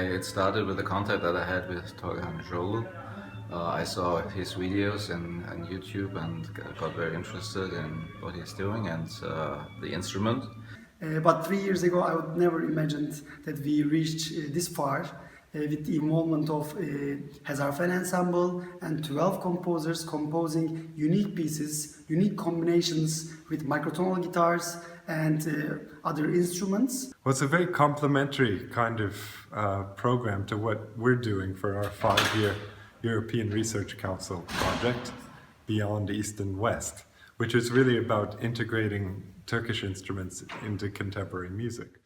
It started with the contact that I had with Tolgahan and Çoğulu. I saw his videos on YouTube and got very interested in what he's doing and the instrument. But 3 years ago, I would never imagined that we reached this far with the involvement of Hezarfen Ensemble and 12 composers composing unique pieces, unique combinations with microtonal guitars and other instruments. Well, it's a very complementary kind of program to what we're doing for our 5-year European Research Council project, Beyond East and West, which is really about integrating Turkish instruments into contemporary music.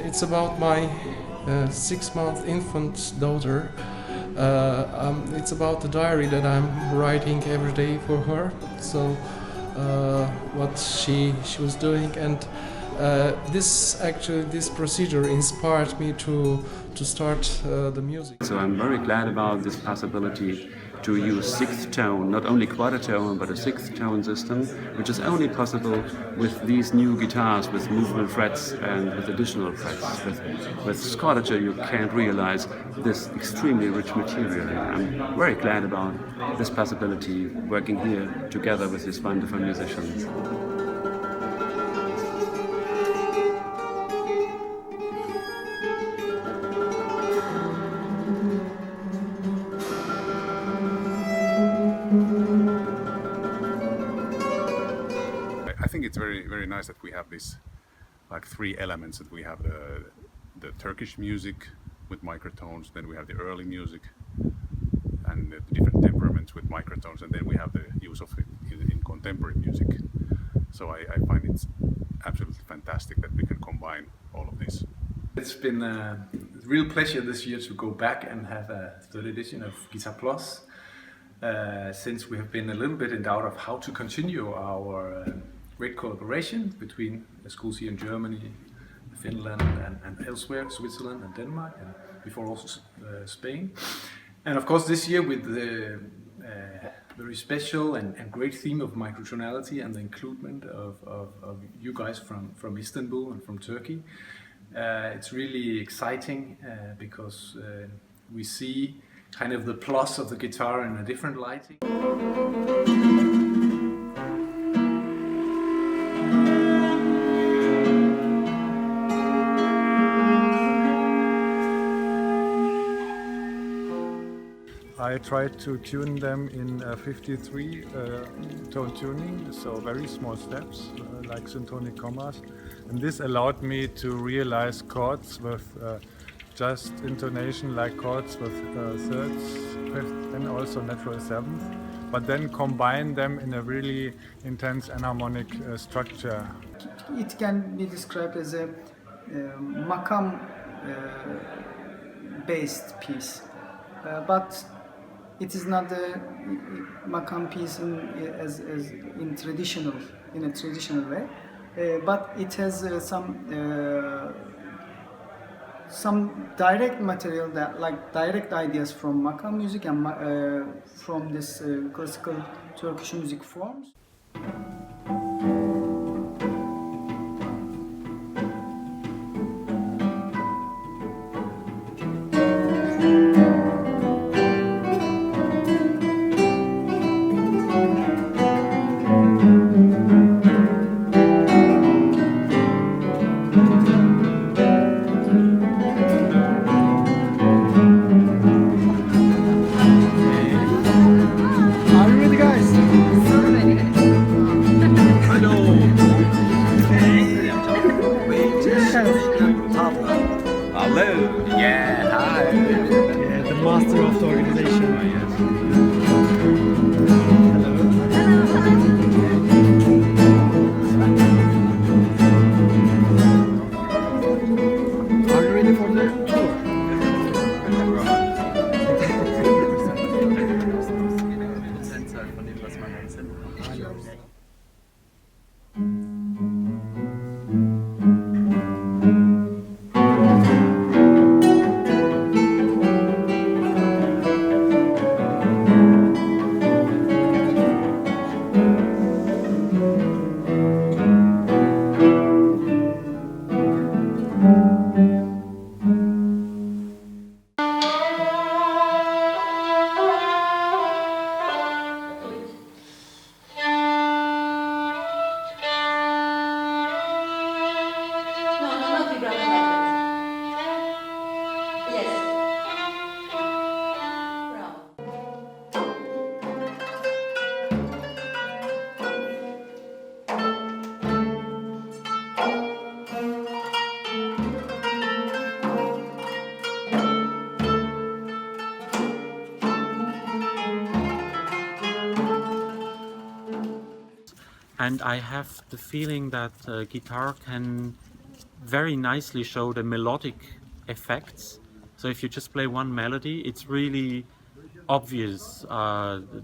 It's about my 6-month infant daughter. It's about the diary that I'm writing every day for her. So what she was doing, and this procedure inspired me to start the music. So I'm very glad about this possibility to use sixth tone, not only quarter tone, but a sixth tone system, which is only possible with these new guitars with movement frets and with additional frets. With scordature you can't realize this extremely rich material. I'm very glad about this possibility working here together with these wonderful musicians. I think it's very nice that we have this like 3 elements, that we have the Turkish music with microtones, then we have the early music and the different temperaments with microtones, and then we have the use of it in contemporary music. So I find it's absolutely fantastic that we can combine all of this. It's been a real pleasure this year to go back and have a 3rd edition of Guitarplus, since we have been a little bit in doubt of how to continue our great collaboration between the schools here in Germany, Finland and elsewhere, Switzerland and Denmark, and before also Spain. And of course this year with the very special and great theme of microtonality and the inclusion of you guys from Istanbul and from Turkey, it's really exciting because we see kind of the plus of the guitar in a different lighting. I tried to tune them in 53 tone tuning, so very small steps like syntonic commas, and this allowed me to realize chords with just intonation like chords with 3rd, 5th and also natural 7th, but then combine them in a really intense enharmonic structure. It can be described as a makam based piece, but it is not a makam piece in a traditional way, but it has some direct material, that like direct ideas from makam music and from this classical Turkish music forms. and I have the feeling that guitar can very nicely show the melodic effects. So if you just play one melody, it's really obvious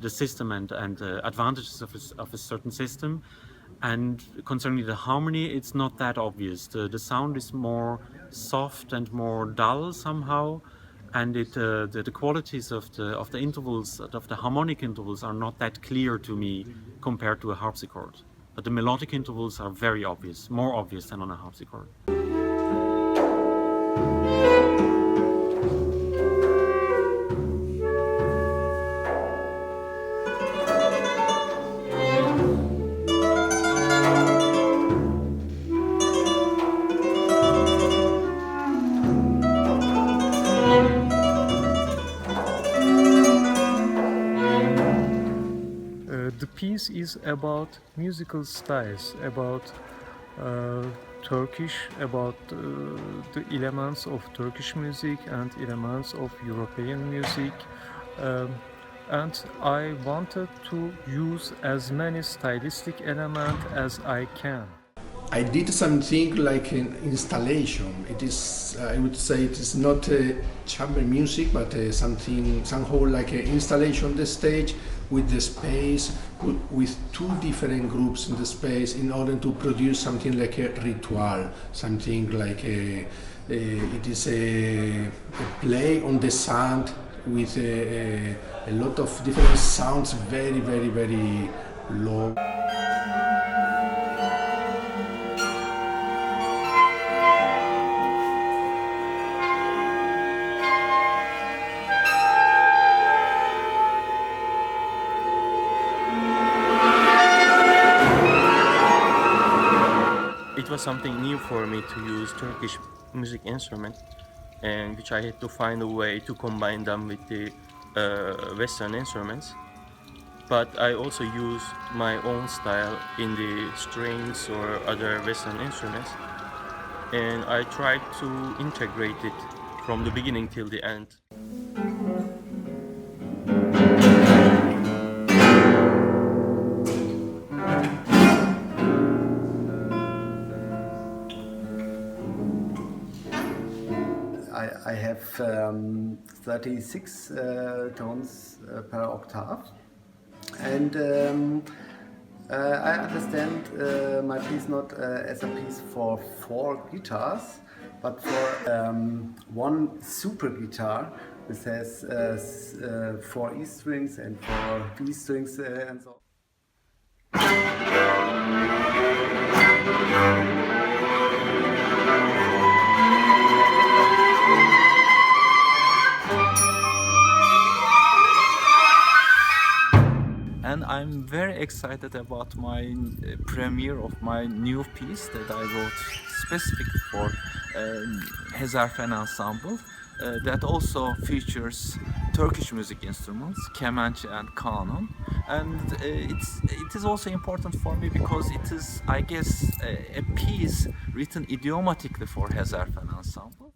the system and advantages of a certain system. And concerning the harmony, it's not that obvious. The sound is more soft and more dull somehow, and the qualities of the intervals, of the harmonic intervals, are not that clear to me compared to a harpsichord. But the melodic intervals are very obvious, more obvious than on a harpsichord. The piece is about musical styles, about Turkish, about the elements of Turkish music and elements of European music. And I wanted to use as many stylistic elements as I can. I did something like an installation. It is, I would say, it is not chamber music, but something somehow like an installation on the stage with the space, with two different groups in the space, in order to produce something like a ritual, something like it is a play on the sound with a lot of different sounds, very, very, very low. It was something new for me to use Turkish music instruments, and which I had to find a way to combine them with the Western instruments. But I also use my own style in the strings or other Western instruments, and I tried to integrate it from the beginning till the end. I have 36 tones per octave, and I understand my piece not as a piece for 4 guitars, but for one super guitar. This has 4 E strings and 4 B strings and so. And I'm very excited about my premiere of my new piece that I wrote specific for Hezarfen Ensemble that also features Turkish music instruments, kemençe and kanun. And it is also important for me because it is, I guess, a piece written idiomatically for Hezarfen Ensemble.